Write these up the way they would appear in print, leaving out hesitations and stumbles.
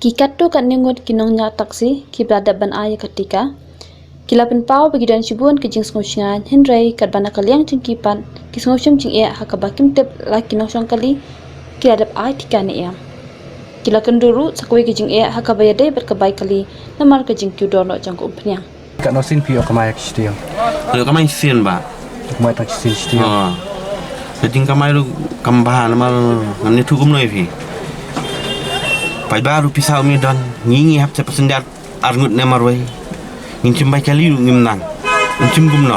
Kikatto kan ningot kinong nya taksi kiblada ban aya ketika kilapan pau bagi dan sibuan kijing sngosngan henry kadbana kaliang cingkipan kisngosum cing e hakabakim tep la kinong song kali kiladap ay tikane ya kilakan duru sakwe kijing e hakabayade berkebai kali namar kijing kyudono jangko umpnya Kat nosin pio kamay kistio. Kalau kamay sin ba? Kamay tak kistio. Oh. Jadi kamay lu kambahan mal ngani tu kumno ifi. Pai baru pisau mi dan ngingi hap cepat senjat arngut ne marwai. Ngincim bai kali lu ngimnan. Ngincim kumno.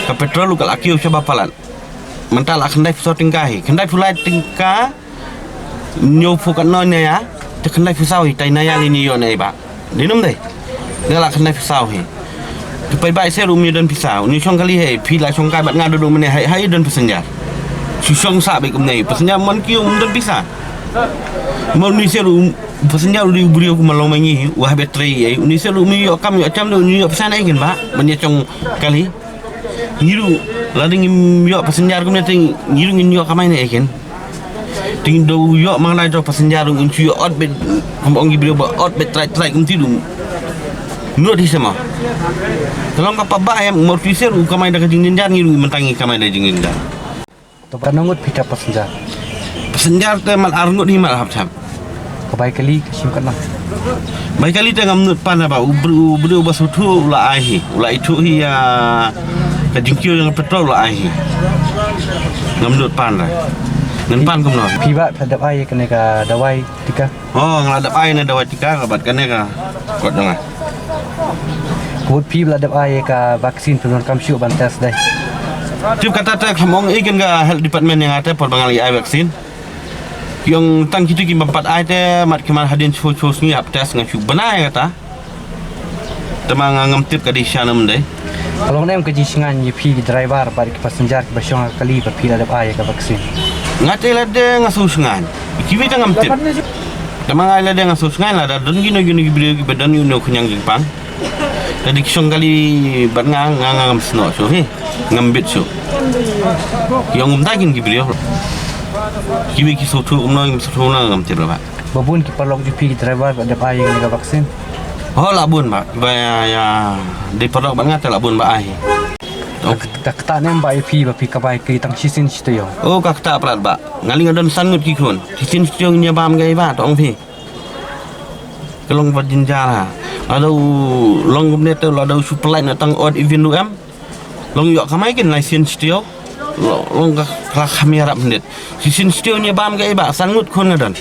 Ka petrol lu kal akiu coba palan. Mental akan dai pisau tingkai. Kendai pulai tingka nyofu kat nonya ya. Te kendai pisau hitai naya ini yo nei ba. Dinum deh. Ngala kendai pisau he. Pai bai saya rumi dan pisau. Ni song kali he pi la song kai bat ngadu do mene hai dan pesenjar. Susong sa be kum nei pesenjar mon kiu dan pisau. Mau ni saya pesenjar di buriu ku malong mangi wah betri ai. Ni saya rumi yo kam yo cam do ni yo pesan ai gen ba. Menya cong kali. Ngiru lading yo pesenjar kum ting ngiru ngin yo kamai nei gen. Ting do yo mangai do pesenjar un chu yo ot bet kompong buriu ba ot bet trai kum tidum. Nur di sama. Kalau ngapa ba yang mau fisir kamai dah kejing jenjar ngiru mentangi kamai dah jing jenjar. Topa nongut pika pasenjar. Pesenjar teh mal arngut ni mal hap-hap. Kebaik kali kesim kana. Baik kali teh ngamnut pan apa ubru basutu ula ahi. Ula itu ya kejing kieu yang petrol ula ahi. Ngamnut pan dah. Ngan pan kumno. Piba hadap ay kene ka dawai tika. Oh ngadap ai na dawai tika kabat kene ka. Kot dong. Kut piba hadap ay ka vaksin penon kamsyu bantas dai. Tip kata teh kamong ikan ga health department yang ada por bangali ai vaksin. Yang tang kitu ki empat ai teh mat kemal hadin chos ni ap tes ngan chu benai kata. Temang ngam tip ka di shanam deh. Kalau nem ke jisingan ye pi driver bari ke pasenjar ke basyong kali per pi hadap ay ka vaksin. Ngate la de ngasusungan. Kiwi ta ngam tip. Temang ai la de ngasusungan la da don gino gibri ki badan yu no kunyang jingpang. Tadi kisong kali bat ngam sno so he ngambit so. Yang umtagin gibri yo. Kiwi ki sotu umno sotu na ngam tip la ba. Babun ki perlok ju pi driver hadap ay ka vaksin. Oh labun ba. Ba ya di perlok bat ngate labun ba ai. Tak nem ba pi ba pi ka bai ki tang sisin situ yo. Oh kak tak perat ba. Ngali ngadon sangut ki kun. Sisin situ nya bam gai ba tong pi. Kelong bat jinjara. Ada long gumne tu ada supply na tang od event lu am. Long yok kamai kin license stio. Long ka kamera mendet. Sisin stio nya bam gai ba sangut kun ngadon.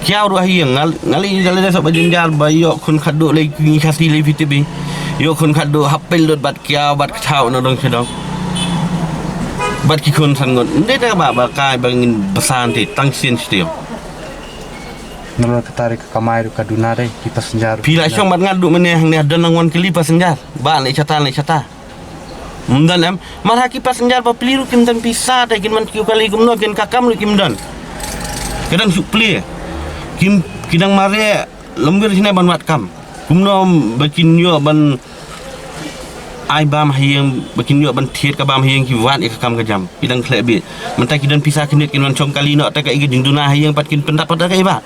Kiau ru hiang ngali jale sok bajinjar ba yok kun khadu le ki khasi le vtb. Yok kun khadu hapel dot bat kiau bat khau na dong sedong. Bat ki kun sangut. Ndet ba ba kai bangin besan ti tang sin stio. Nolo ketarik ke kamai ka dunare ki pasenjar. Pila syong bat ngadu meneh ni ada nangwan keli pasenjar. Ba le cata. Mundan am marha ki pasenjar ba peliru kim dan pisah dah kin man kiu kali gumno kin kakam lu kim dan. Kadang su pli. Kim kidang mare lembir sini ban wat kam. Gumno bakin yo ban ai bam hiang bakin yo ban thiet ka bam hiang ki wat ik kam ka jam. Kidang klebi. Mentai kidan pisah kinit kin man chong kali no ta ka igi jing duna hiang pat kin pendapat ka iba.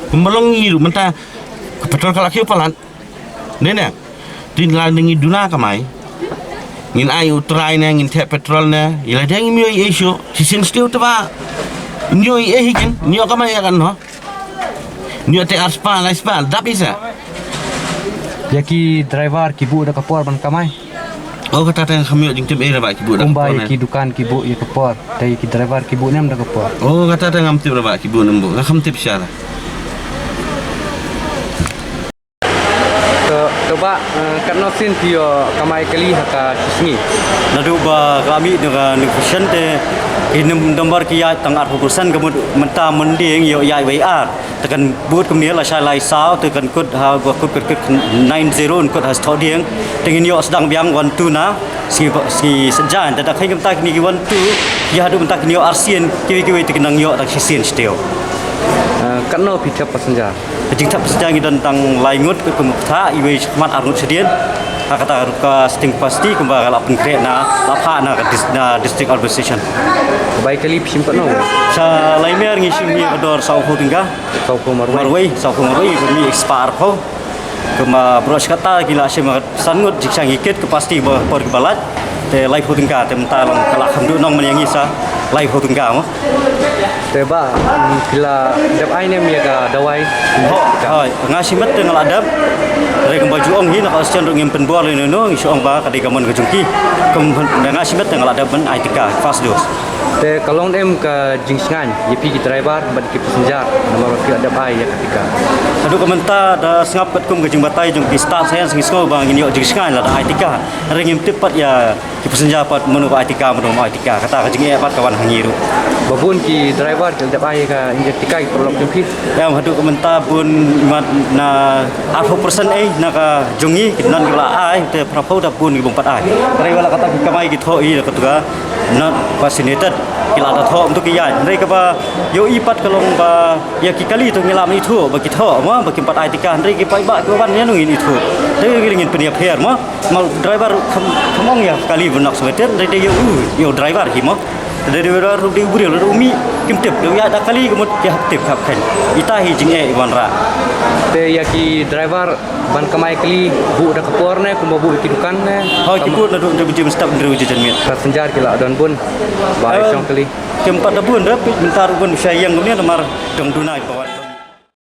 Kumbelong ngiru mentah petrol kalau kiu palan. Nene. Din la ngi duna kamai. Ngin ai utrai ne ngin tep petrol ne. Ila dia ngi mioi esyo. Sisin stiu tu ba. Mioi hikin. Nio kamai akan no. Nio te arspa la spa dap isa. Ya ki driver ki bu da kapor ban kamai. Oh kata teng kami jing tim era ba ki bu da. Umbai ki dukan ki bu ya kapor. Dai ki driver ki bu nem da kapor. Oh kata teng am tip ba ki bu nembo. Ngam tip syara. Coba karena sin pio kamai kali haka sisngi. Nadu ba kami dengan negosian te inem nomor kia tang 4% kemudian mentah mending yo yai WR tekan buat kemudian lah saya sao tekan kod ha kod 90 kod has todieng dengan yo sedang biang 12 na si sejan tak kai kemtak ni 12 ya hadu mentak ni yo arsian kiwi tekan yo tak sisin steo. Karena pita pasenjar. Jing tak sejarah dan tentang laingut ke kemukta iwe mat arnut sedien kata ka sting pasti kumba la penkret na lapha na district administration Baik kali simpan no. sa laimer ngi simi ador sau tingga Kau ko marwai. sau marwai mi expire ko kema bros kata gila sima sangut jiksang ikit ke pasti por balat te lai tingga te menta lang kala khamdu nong menyangi sa lai tingga mo Teba kila dap ai ne mi ga dawai. ho hoi ngasimet te ngaladap re kemba juong hi nak asian ngem penbol ni no ngi soong ba kadai gamon kejungki kem ngasimet te ngaladap ben aitika fast dos Te kalong dem ke jingsangan yepi ki driver bad ki passenger nama ki dap ai ya ketika. Aduh komenta da sengap kat kum kejung batai jung ki start saya sing sko bang ini jing sengai la da aitika ringim tepat ya ki pesenja pat menu aitika menu aitika kata kejing e pat kawan hangiru Babun ki driver ki dap ai ka injek tikai perlok jumpi. yang hadu komenta bun mat na 40% na ka jungi kinan kala ai te prapo da bun ki bung pat ai rai wala kata ki kamai ki thoi ka tuga not vaccinated kila da tho untuk ki ya rai ka ba yo ipat kalong ba ya ki kali tu ngilam ni thu ba ki tho ma ba ki pat aitika rai ki pai ba ki ban ya nungin itu rai ki ngin penia pher ma mal driver khamong ya kali benak sebetet rai de yo driver hi ma dari orang rudi buri lalu umi kimtip dia ada kali kemud dia tip kapkan itahi jinge iwan ra Te ya ki driver ban kamai kali bu da kapor ne kumba bu ki dukan ne. ha kiput na do jim stop ndru jijan mit Passenger ki la don bun. Bai song kali. keempat da bun da bentar bun sayang kemudian nomor dong dunai bawa